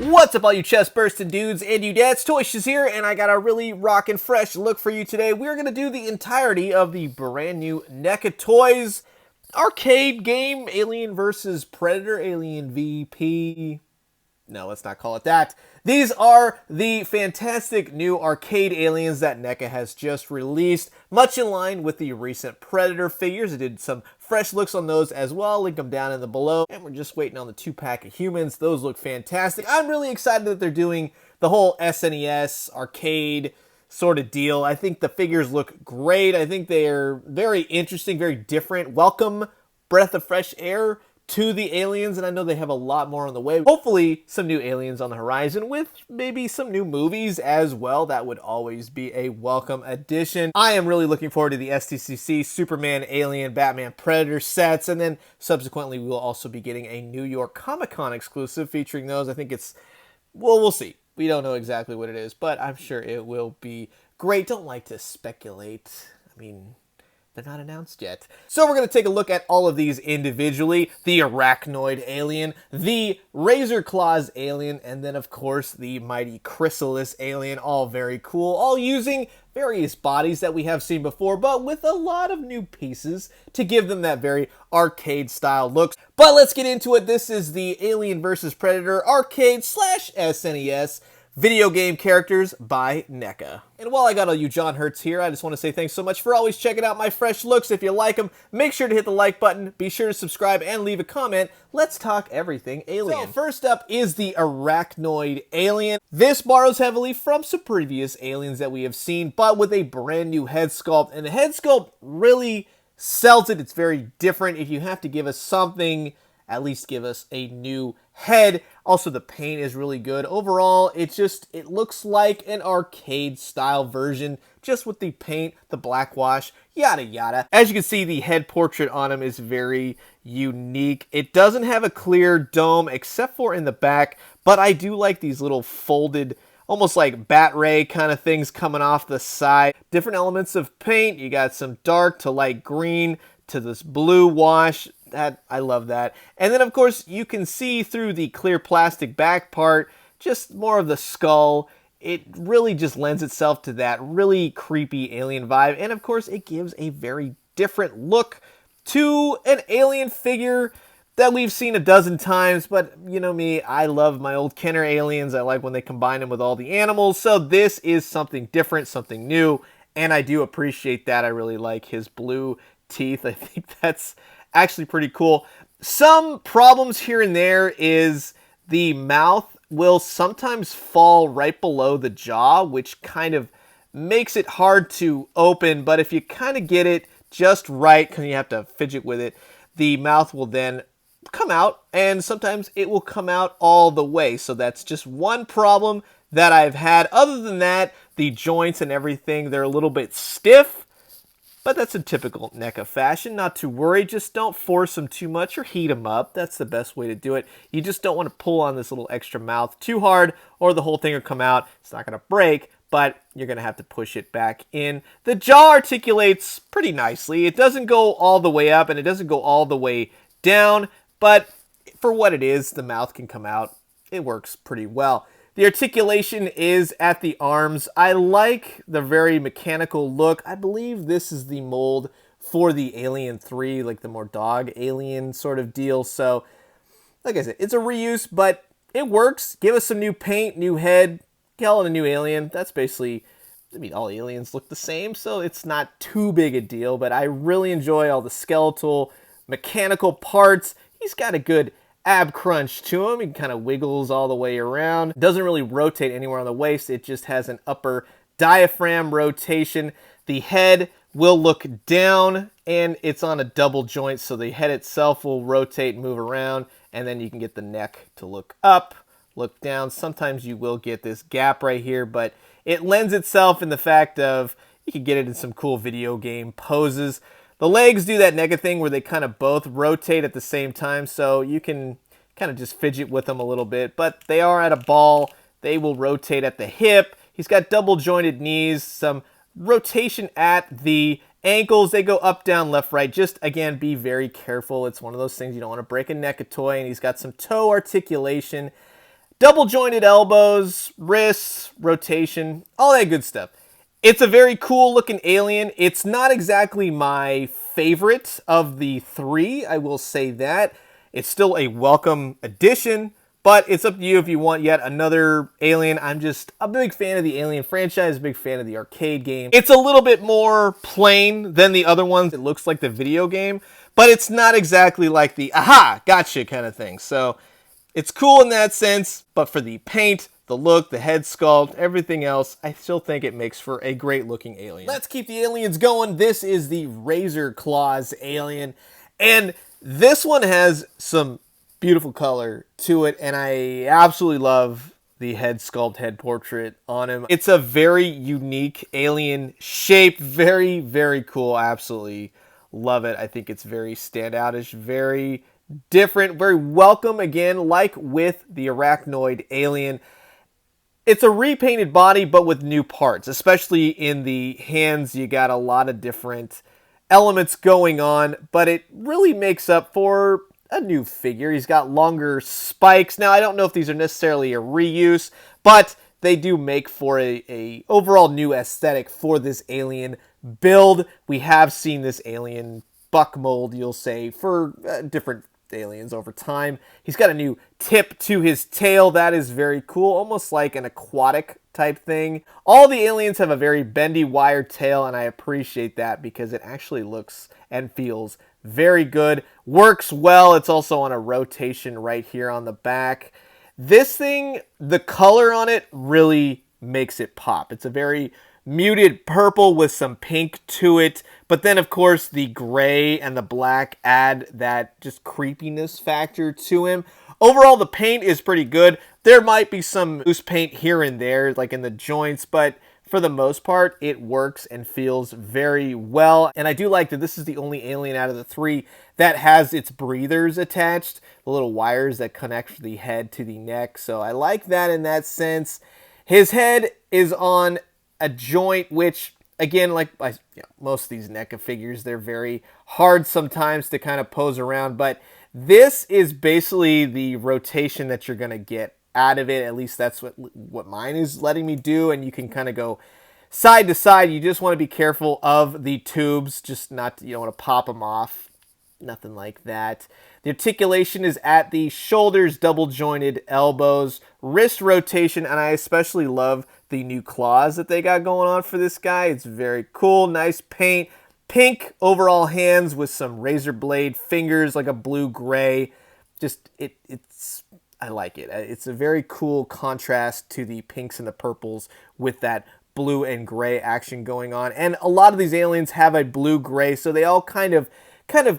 What's up, all you chest bursting dudes and dudettes? ToyShiz here, and I got a really rockin' fresh look for you today. We're gonna do the entirety of the brand new Neca Toys arcade game, Alien vs. Predator, Alien VP. No, let's not call it that. These are the fantastic new arcade aliens that Neca has just released, much in line with the recent Predator figures. I did some fresh looks on those as well. Link them down in the below. And we're just waiting on the 2-pack of humans. Those look fantastic. I'm really excited that they're doing the whole SNES arcade sort of deal. I think the figures look great. I think they're very interesting, very different. Welcome breath of fresh air to the aliens, and I know they have a lot more on the way. Hopefully some new aliens on the horizon with maybe some new movies as well. That would always be a welcome addition. I am really looking forward to the STCC Superman, Alien, Batman, Predator sets, and then subsequently we will also be getting a New York Comic-Con exclusive featuring those. I think it's, well, we'll see. We don't know exactly what it is, but I'm sure it will be great. Don't like to speculate. I mean, they're not announced yet. So we're going to take a look at all of these individually. The Arachnoid Alien, the Razor Claws Alien, and then of course the mighty Chrysalis Alien. All very cool. All using various bodies that we have seen before, but with a lot of new pieces to give them that very arcade style look. But let's get into it. This is the Alien vs. Predator arcade / SNES video game characters by Neca. And while I got all you John Hurts here, I just want to say thanks so much for always checking out my fresh looks. If you like them, make sure to hit the like button, be sure to subscribe, and leave a comment. Let's talk everything alien. So first up is the Arachnoid Alien. This borrows heavily from some previous aliens that we have seen, but with a brand new head sculpt. And the head sculpt really sells it. It's very different. If you have to give us something, at least give us a new head. Also, the paint is really good. Overall, it looks like an arcade style version, just with the paint, the black wash, yada yada. As you can see, the head portrait on him is very unique. It doesn't have a clear dome except for in the back, but I do like these little folded, almost like bat ray kind of things coming off the side. Different elements of paint. You got some dark to light green to this blue wash. I love that. And then, of course, you can see through the clear plastic back part, just more of the skull. It really just lends itself to that really creepy alien vibe. And, of course, it gives a very different look to an alien figure that we've seen a dozen times. But, you know me, I love my old Kenner aliens. I like when they combine them with all the animals. So this is something different, something new. And I do appreciate that. I really like his blue teeth. I think that's actually pretty cool. Some problems here and there is the mouth will sometimes fall right below the jaw, which kind of makes it hard to open. But if you kind of get it just right, because you have to fidget with it, the mouth will then come out, and sometimes it will come out all the way. So that's just one problem that I've had. Other than that, the joints and everything, they're a little bit stiff. But that's in typical Neca fashion. Not to worry, just don't force them too much or heat them up. That's the best way to do it. You just don't want to pull on this little extra mouth too hard, or the whole thing will come out. It's not going to break, but you're going to have to push it back in. The jaw articulates pretty nicely. It doesn't go all the way up, and it doesn't go all the way down, but for what it is, the mouth can come out. It works pretty well. The articulation is at the arms. I like the very mechanical look. I believe this is the mold for the Alien 3, like the more dog alien sort of deal. So, like I said, it's a reuse, but it works. Give us some new paint, new head, call it a new alien. That's basically, I mean, all aliens look the same, so it's not too big a deal, but I really enjoy all the skeletal, mechanical parts. He's got a good ab crunch to him. He kind of wiggles all the way around. Doesn't really rotate anywhere on the waist. It just has an upper diaphragm rotation. The head will look down, and it's on a double joint, so the head itself will rotate and move around, and then you can get the neck to look up, look down. Sometimes you will get this gap right here, but it lends itself in the fact of you can get it in some cool video game poses. The legs do that Neca thing where they kind of both rotate at the same time, so you can kind of just fidget with them a little bit, but they are at a ball. They will rotate at the hip. He's got double jointed knees, some rotation at the ankles. They go up, down, left, right. Just, again, be very careful. It's one of those things you don't want to break a Neca toy, and he's got some toe articulation. double jointed elbows, wrists, rotation, all that good stuff. It's a very cool looking alien. It's not exactly my favorite of the three, I will say that. It's still a welcome addition, but it's up to you if you want yet another alien. I'm just a big fan of the Alien franchise, a big fan of the arcade game. It's a little bit more plain than the other ones. It looks like the video game, but it's not exactly like the aha, gotcha kind of thing. So it's cool in that sense, but for the paint, the look, the head sculpt, everything else, I still think it makes for a great looking alien. Let's keep the aliens going. This is the Razor Claws alien, and this one has some beautiful color to it, and I absolutely love the head sculpt, head portrait on him. It's a very unique alien shape, very, very cool. I absolutely love it. I think it's very standoutish, very different, very welcome. Again, like with the Arachnoid alien, it's a repainted body, but with new parts. Especially in the hands, you got a lot of different elements going on, but it really makes up for a new figure. He's got longer spikes. Now, I don't know if these are necessarily a reuse, but they do make for a overall new aesthetic for this alien build. We have seen this alien buck mold, you'll say, for different aliens over time. He's got a new tip to his tail. That is very cool, almost like an aquatic type thing. All the aliens have a very bendy wire tail, and I appreciate that because it actually looks and feels very good. Works well. It's also on a rotation right here on the back. This thing, the color on it really makes it pop. It's a very muted purple with some pink to it, but then of course the gray and the black add that just creepiness factor to him. Overall, the paint is pretty good. There might be some loose paint here and there, like in the joints, but for the most part, it works and feels very well. And I do like that this is the only alien out of the three that has its breathers attached, the little wires that connect the head to the neck. So I like that in that sense. His head is on a joint, which, again, like most of these NECA figures, they're very hard sometimes to kind of pose around, but this is basically the rotation that you're going to get out of it. At least that's what mine is letting me do, and you can kind of go side to side. You just want to be careful of the tubes, just not, you don't want to pop them off, nothing like that. The articulation is at the shoulders, double jointed elbows, wrist rotation, and I especially love the new claws that they got going on for this guy. It's very cool, nice paint, pink overall hands with some razor blade fingers, like a blue-gray. Just, I like it. It's a very cool contrast to the pinks and the purples with that blue and gray action going on. And a lot of these aliens have a blue-gray, so they all kind of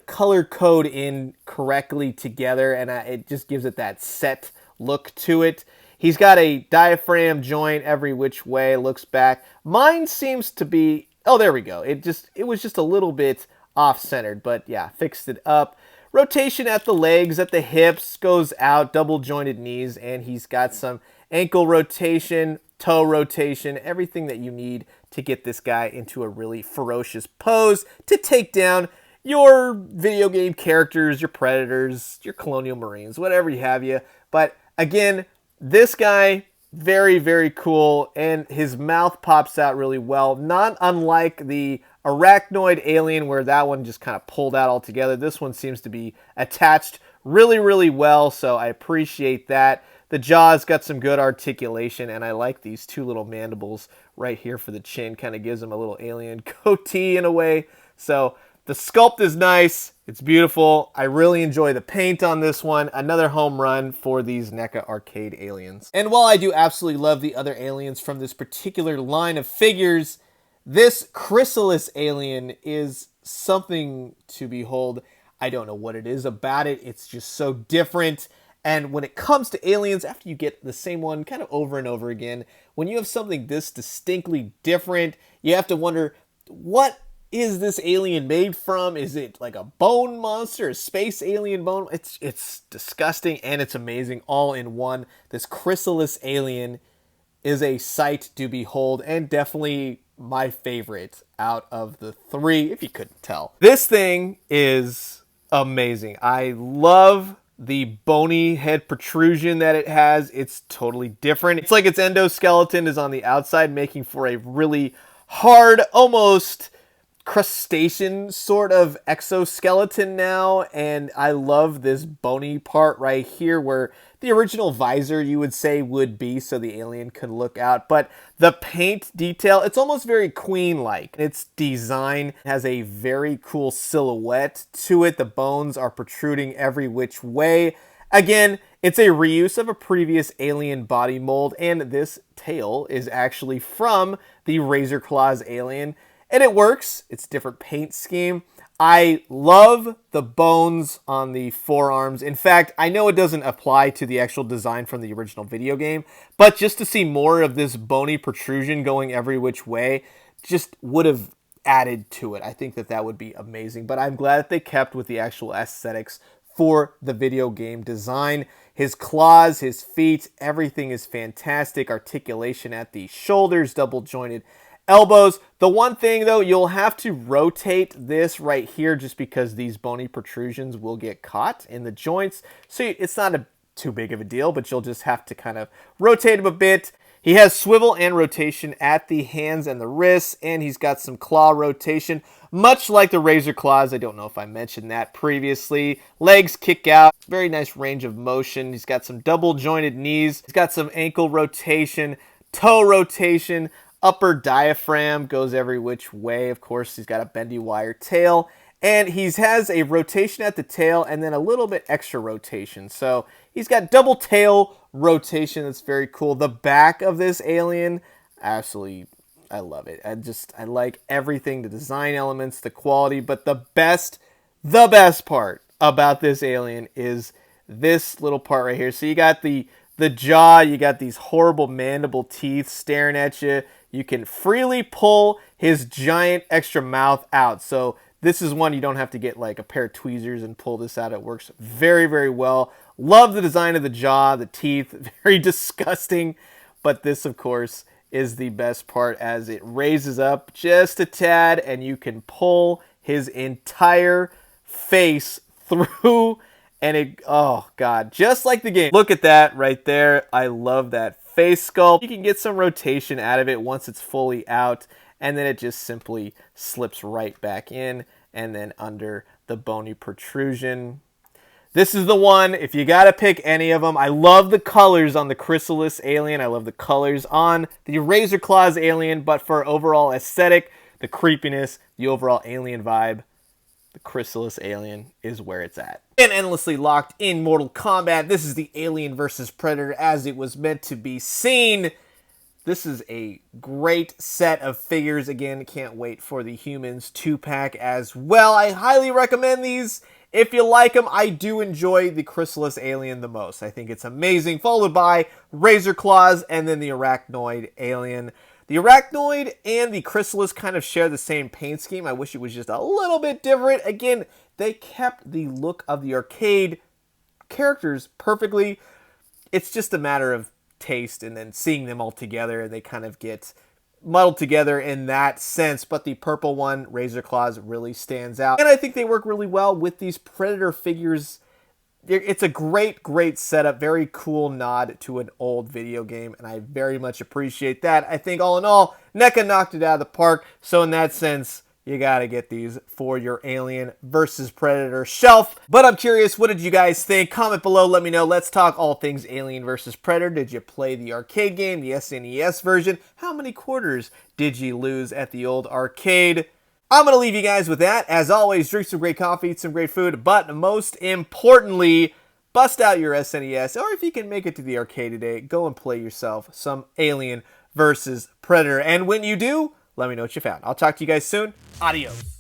color code in correctly together, and it just gives it that set look to it. He's got a diaphragm joint every which way, looks back. Mine seems to be, oh, there we go. It was just a little bit off-centered, but yeah, fixed it up. Rotation at the legs, at the hips, goes out, double jointed knees, and he's got some ankle rotation, toe rotation, everything that you need to get this guy into a really ferocious pose to take down your video game characters, your predators, your colonial marines, whatever you have you. But again, this guy, very, very cool, and his mouth pops out really well. Not unlike the Arachnoid alien, where that one just kind of pulled out altogether. This one seems to be attached really, really well, so I appreciate that. The jaw's got some good articulation, and I like these two little mandibles right here for the chin. Kind of gives him a little alien goatee in a way. So the sculpt is nice. It's beautiful. I really enjoy the paint on this one. Another home run for these NECA arcade aliens. And while I do absolutely love the other aliens from this particular line of figures, this Chrysalis alien is something to behold. I don't know what it is about it. It's just so different. And when it comes to aliens, after you get the same one kind of over and over again, when you have something this distinctly different, you have to wonder, what is this alien made from? Is it like a bone monster, a space alien bone? It's disgusting, and it's amazing all in one. This Chrysalis alien is a sight to behold, and definitely my favorite out of the three, if you couldn't tell. This thing is amazing. I love the bony head protrusion that it has, it's totally different. It's like its endoskeleton is on the outside, making for a really hard, almost crustacean sort of exoskeleton now. And I love this bony part right here where the original visor, you would say, would be so the alien could look out. But the paint detail, it's almost very Queen-like. Its design has a very cool silhouette to it. The bones are protruding every which way. Again, it's a reuse of a previous alien body mold, and this tail is actually from the Razor Claws alien. And it works. It's a different paint scheme. I love the bones on the forearms. In fact, I know it doesn't apply to the actual design from the original video game, but just to see more of this bony protrusion going every which way just would have added to it. I think that that would be amazing, but I'm glad that they kept with the actual aesthetics for the video game design. His claws, his feet, everything is fantastic. Articulation at the shoulders, double jointed elbows. The one thing though, you'll have to rotate this right here just because these bony protrusions will get caught in the joints. So it's not too big of a deal, but you'll just have to kind of rotate him a bit. He has swivel and rotation at the hands and the wrists, and he's got some claw rotation, much like the Razor Claws. I don't know if I mentioned that previously. Legs kick out, very nice range of motion. He's got some double jointed knees. He's got some ankle rotation, toe rotation, upper diaphragm goes every which way. Of course, he's got a bendy wire tail, and he has a rotation at the tail and then a little bit extra rotation. So he's got double tail rotation. That's very cool. The back of this alien, absolutely, I love it. I like everything, the design elements, the quality, but the best part about this alien is this little part right here. So you got the jaw, you got these horrible mandible teeth staring at you. You can freely pull his giant extra mouth out. So this is one you don't have to get like a pair of tweezers and pull this out. It works very, very well. Love the design of the jaw, the teeth, very disgusting. But this, of course, is the best part as it raises up just a tad and you can pull his entire face through. And it, oh God, just like the game. Look at that right there. I love that face sculpt. You can get some rotation out of it once it's fully out, and then it just simply slips right back in and then under the bony protrusion. This is the one, if you gotta pick any of them. I love the colors on the Chrysalis alien. I love the colors on the Razor Claws alien, but for overall aesthetic, the creepiness, the overall alien vibe, the Chrysalis alien is where it's at. And endlessly locked in Mortal Kombat, this is the Alien vs. Predator as it was meant to be seen. This is a great set of figures. Again, can't wait for the Humans 2-pack as well. I highly recommend these. If you like them, I do enjoy the Chrysalis alien the most. I think it's amazing, followed by Razor Claws and then the Arachnoid alien. The Arachnoid and the Chrysalis kind of share the same paint scheme. I wish it was just a little bit different. Again, they kept the look of the arcade characters perfectly. It's just a matter of taste and then seeing them all together, and they kind of get muddled together in that sense. But the purple one, Razor Claws, really stands out. And I think they work really well with these Predator figures. It's a great setup, very cool nod to an old video game, and I very much appreciate that. I think all in all, NECA knocked it out of the park, so in that sense, you gotta get these for your Alien vs. Predator shelf. But I'm curious, what did you guys think? Comment below, let me know. Let's talk all things Alien vs. Predator. Did you play the arcade game, the SNES version? How many quarters did you lose at the old arcade? I'm going to leave you guys with that. As always, drink some great coffee, eat some great food, but most importantly, bust out your SNES, or if you can make it to the arcade today, go and play yourself some Alien vs. Predator. And when you do, let me know what you found. I'll talk to you guys soon. Adios.